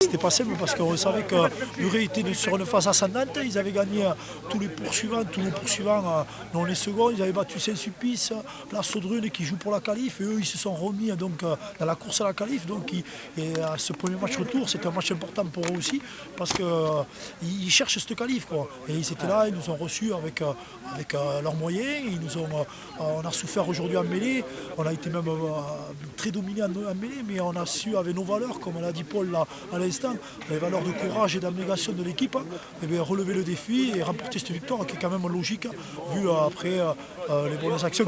C'était pas simple parce qu'on savait que Murray était sur une phase ascendante, ils avaient gagné tous les poursuivants, dont les seconds, ils avaient battu Saint-Sulpice, la Saudrune qui joue pour la qualif, et eux ils se sont remis donc, dans la course à la qualif, donc et à ce premier match retour, c'était un match important pour eux aussi, parce qu'ils cherchent cette qualif, quoi. Et ils étaient là, ils nous ont reçus avec leurs moyens, on a souffert aujourd'hui en mêlée, on a été même très dominés en mêlée, mais on a su, avec nos valeurs, comme l'a dit Paul là, à l'instant, les valeurs de courage et d'abnégation de l'équipe, relever le défi et remporter cette victoire qui est quand même logique, vu après les bonnes actions.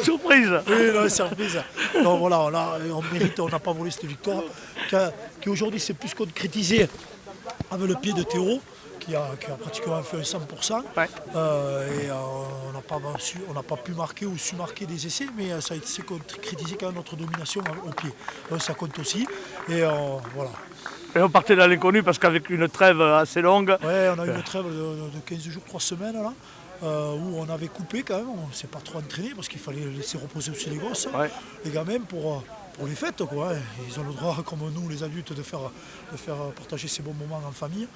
Surprise. Oui, non, surprise. Donc voilà, on mérite, on n'a pas volé cette victoire, qui aujourd'hui s'est plus concrétisée avec le pied de Théo, qui a pratiquement fait un 100%. Ouais. Et on n'a pas pu marquer ou su marquer des essais, mais ça a été concrétisé quand même notre domination au pied. Donc ça compte aussi. Et voilà. Et on partait dans l'inconnu parce qu'avec une trêve assez longue. Ouais, on a eu une trêve de 15 jours, 3 semaines là. Où on avait coupé quand même, on ne s'est pas trop entraîné parce qu'il fallait laisser reposer aussi les gosses, Ouais. les gamins pour les fêtes, quoi. Ils ont le droit, comme nous les adultes, de faire partager ces bons moments en famille.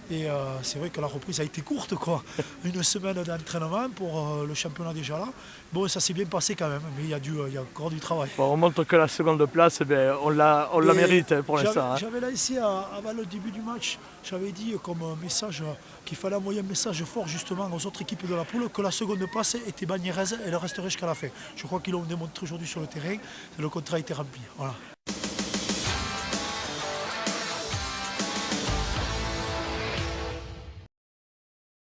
Et c'est vrai que la reprise a été courte, quoi. Une semaine d'entraînement pour le championnat déjà là. Bon, ça s'est bien passé quand même, mais il y a encore du travail. Bon, on montre que la seconde place, on la mérite pour l'instant. Hein. J'avais laissé avant le début du match, j'avais dit comme message qu'il fallait envoyer un message fort justement aux autres équipes de la poule que la seconde place était Bagnères et elle resterait jusqu'à la fin. Je crois qu'ils l'ont démontré aujourd'hui sur le terrain, le contrat a été rempli. Voilà.